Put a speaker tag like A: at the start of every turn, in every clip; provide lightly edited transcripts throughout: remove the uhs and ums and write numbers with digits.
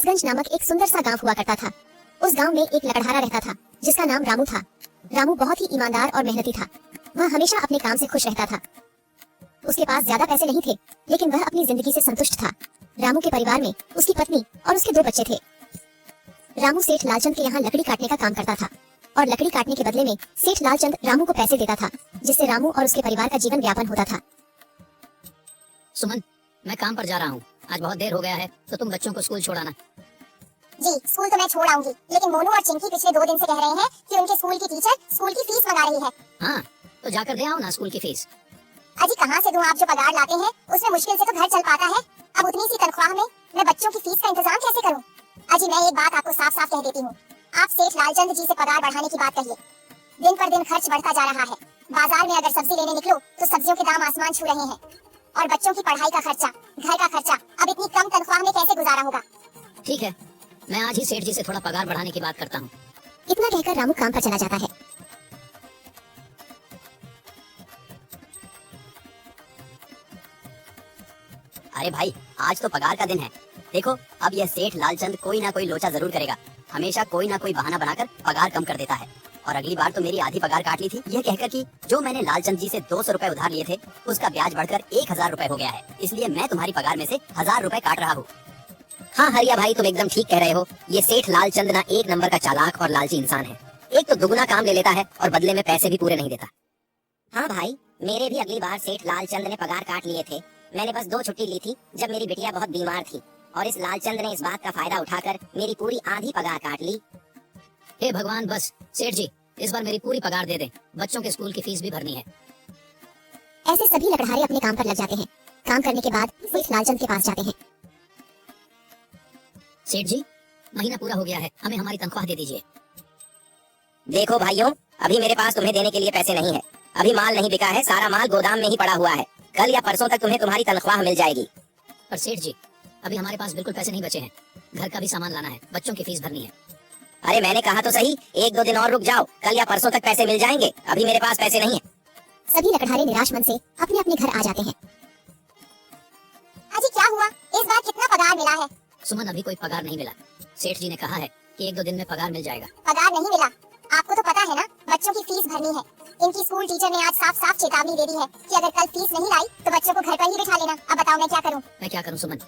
A: विलासगंज नामक एक सुंदर सा गांव हुआ करता था। उस गांव में एक लकड़हारा रहता था जिसका नाम रामू था। रामू बहुत ही ईमानदार और मेहनती था। वह हमेशा अपने काम से खुश रहता था। उसके पास ज्यादा पैसे नहीं थे, लेकिन वह अपनी जिंदगी से संतुष्ट था। रामू के परिवार में उसकी पत्नी और उसके 2 बच्चे थे। रामू सेठ लालचंद के यहाँ लकड़ी काटने का काम करता था और लकड़ी काटने के बदले में सेठ लालचंद रामू को पैसे देता था, जिससे रामू और उसके परिवार का जीवन यापन होता था।
B: सुमन, मैं काम पर जा रहा हूँ। आज बहुत देर हो गया है, तो तुम बच्चों को स्कूल छोड़ाना।
C: जी, स्कूल तो मैं छोड़ आऊंगी, लेकिन मोनू और चिंकी पिछले 2 दिन से कह रहे हैं कि उनके स्कूल की टीचर स्कूल की फीस मंगा रही है।
B: हाँ, तो जाकर दे आओ ना स्कूल की फीस।
C: अजी कहाँ से दूं? आप जो पगार लाते हैं उसमें मुश्किल से तो घर चल पाता है। अब उतनी सी तनख्वाह में मैं बच्चों की फीस का इंतजाम कैसे करूं? अजी मैं एक बात आपको साफ साफ कह देती हूँ, आप सेठ लालचंद जी से पगार बढ़ाने की बात कहिए। दिन पर दिन खर्च बढ़ता जा रहा है। बाजार में अगर सब्जी लेने निकलो तो सब्जियों के दाम आसमान छू रहे हैं, और बच्चों की पढ़ाई का खर्चा, घर का खर्चा, अब इतनी कम तनख्वाह में कैसे गुजारा होगा?
B: ठीक है, मैं आज ही सेठ जी से थोड़ा पगार बढ़ाने की बात करता हूँ।
A: इतना कहकर रामू काम पर चला जाता है।
D: अरे भाई, आज तो पगार का दिन है। देखो, अब यह सेठ लालचंद कोई ना कोई लोचा जरूर करेगा। हमेशा कोई ना कोई बहाना बनाकर पगार कम कर देता है। और अगली बार तो मेरी आधी पगार काट ली थी, यह कहकर कि जो मैंने लालचंद जी से 200 रुपए उधार लिए थे उसका ब्याज बढ़कर 1000 रुपए हो गया है, इसलिए मैं तुम्हारी पगार में से 1000 रुपए काट रहा हूँ। हाँ हरिया भाई, तुम एकदम ठीक कह रहे हो। ये सेठ लालचंद ना एक नंबर का चालाक और लालची इंसान है। एक तो दुगना काम ले लेता है और बदले में पैसे भी पूरे नहीं देता। हाँ भाई, मेरे भी अगली बार सेठ लालचंद ने पगार काट लिए थे। मैंने बस 2 छुट्टी ली थी जब मेरी बिटिया बहुत बीमार थी, और इस लालचंद ने इस बात का फायदा उठाकर मेरी पूरी आधी पगार काट ली।
B: हे भगवान, बस सेठ जी इस बार मेरी पूरी पगार दे दें, बच्चों के स्कूल की फीस भी भरनी है।
A: ऐसे सभी लकड़हारे अपने काम पर लग जाते हैं। काम करने के बाद सेठ लालचंद के पास जाते हैं।
B: सेठ जी, महीना पूरा हो गया है, हमें हमारी तनख्वाह दे दीजिए।
D: देखो भाइयों, अभी मेरे पास तुम्हें देने के लिए पैसे नहीं है। अभी माल नहीं बिका है, सारा माल गोदाम में ही पड़ा हुआ है। कल या परसों तक तुम्हें तुम्हारी तनख्वाह मिल जाएगी।
B: पर सेठ जी, अभी हमारे पास बिल्कुल पैसे नहीं बचे हैं। घर का भी सामान लाना है, बच्चों की फीस भरनी है।
D: अरे मैंने कहा तो सही, 1-2 दिन और रुक जाओ, कल या परसों तक पैसे मिल जाएंगे। अभी मेरे पास पैसे नहीं है।
A: सभी लकड़हारे निराश मन से अपने अपने घर आ जाते हैं।
C: अजी क्या हुआ? इस बार कितना पगार मिला है?
B: सुमन, अभी कोई पगार नहीं मिला। सेठ जी ने कहा है कि 1-2 दिन में पगार मिल जाएगा।
C: पगार नहीं मिला? आपको तो पता है ना, बच्चों की फीस भरनी है। इनकी स्कूल टीचर ने आज साफ साफ चेतावनी दे दी है कि अगर कल फीस नहीं लाई तो बच्चों को घर पर ही बिठा लेना। अब बताओ मैं क्या करूं?
B: मैं क्या करूं सुमन,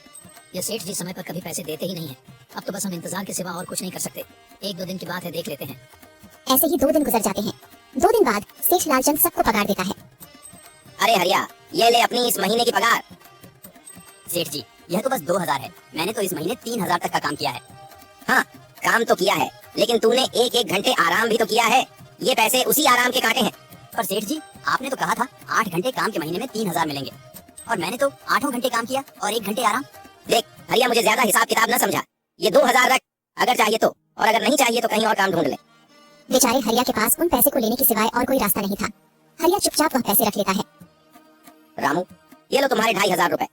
B: ये सेठ जी समय पर कभी पैसे देते ही नहीं है। अब तो बस हम इंतजार के सिवा और कुछ नहीं कर सकते। 1-2 दिन की बात है, देख लेते हैं।
A: ऐसे ही 2 दिन गुजर जाते हैं। 2 दिन बाद सेठ लालचंद सबको पगार देता है।
D: अरे हरिया, ये ले अपनी इस महीने की पगार। सेठ जी, यह तो बस 2000 है। मैंने तो इस महीने 3000 तक का काम किया है। हाँ, काम तो किया है, लेकिन तूने 1-1 घंटे आराम भी तो किया है। ये पैसे उसी आराम के काटे हैं। पर सेठ जी, आपने तो कहा था 8 घंटे काम के महीने में 3000 मिलेंगे, और मैंने तो 8 घंटे काम किया और 1 घंटे आराम। देख हरिया, मुझे ज्यादा हिसाब किताब न समझा। ये 2000 रख, अगर चाहिए तो, और अगर नहीं चाहिए तो कहीं और काम ढूंढ ले।
A: बेचारे हरिया के पास उन पैसे को लेने के सिवाय और कोई रास्ता नहीं था। हरिया चुपचाप वह पैसे रख लेता है।
D: रामू, ये लो तुम्हारे 2500 रुपए।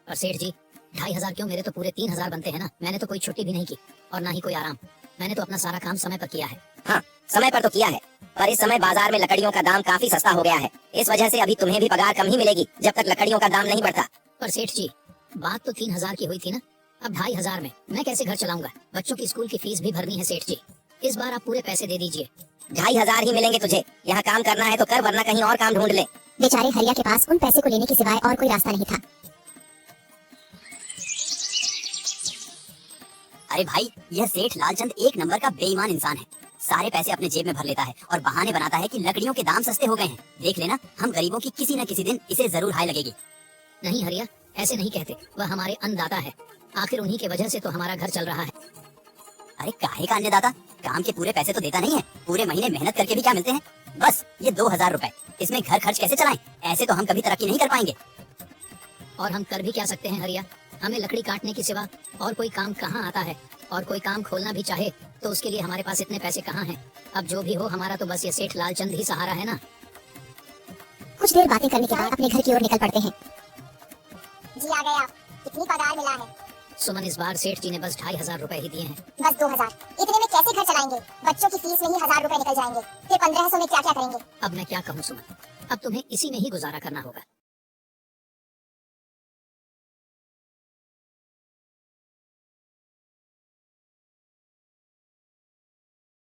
B: और सेठ जी, 2500 क्यों? मेरे तो पूरे 3000 बनते हैं ना। मैंने तो कोई छुट्टी भी नहीं की और ना ही कोई आराम। मैंने तो अपना सारा काम समय पर किया है।
D: हाँ, समय पर तो किया है, पर इस समय बाजार में लकड़ियों का दाम काफी सस्ता हो गया है। इस वजह से अभी तुम्हें भी पगार कम ही मिलेगी जब तक लकड़ियों का दाम नहीं बढ़ता।
B: पर सेठ जी, बात तो 3000 की हुई थी ना। अब 2500 में मैं कैसे घर चलाऊंगा? बच्चों की स्कूल की फीस भी भरनी है। सेठ जी, इस बार आप पूरे पैसे दे दीजिए।
D: 2500 ही मिलेंगे तुझे। यहाँ काम करना है तो कर, वरना कहीं और काम ढूंढ ले।
A: बेचारे हरिया के पास उन पैसे को लेने के सिवाय और कोई रास्ता नहीं था।
D: अरे भाई, यह सेठ लालचंद एक नंबर का बेईमान इंसान है। सारे पैसे अपने जेब में भर लेता है और बहाने बनाता है कि लकड़ियों के दाम सस्ते हो गए हैं। देख लेना, हम गरीबों की किसी न किसी दिन इसे जरूर हाय लगेगी।
B: नहीं हरिया, ऐसे नहीं कहते। वह हमारे अन्नदाता है। आखिर उन्हीं की वजह से तो हमारा घर चल रहा है।
D: अरे काहे का अन्नदाता? काम के पूरे पैसे तो देता नहीं है। पूरे महीने मेहनत करके भी क्या मिलते हैं? बस ये 2000 रुपए। इसमें घर खर्च कैसे चलाएं? ऐसे तो हम कभी तरक्की नहीं कर पाएंगे।
B: और हम कर भी क्या सकते हैं हरिया? हमें लकड़ी काटने के सिवा और कोई काम कहाँ आता है? और कोई काम खोलना भी चाहे तो उसके लिए हमारे पास इतने पैसे कहाँ हैं? अब जो भी हो, हमारा तो बस ये सेठ लालचंद ही सहारा है ना।
A: कुछ देर बातें करने के बाद अपने घर की ओर निकल पड़ते हैं।
C: जी आ गए आप। कितनी पगार मिला है?
B: सुमन, इस बार सेठ जी ने बस 2500 रुपए ही दिए हैं।
C: बस 2000? इतने में कैसे घर चलाएंगे? बच्चों की फीस में ही 1000 रुपए निकल जाएंगे। फिर 1500 में क्या क्या करेंगे?
B: अब मैं क्या कहूँ सुमन, अब तुम्हें इसी में ही गुजारा करना होगा।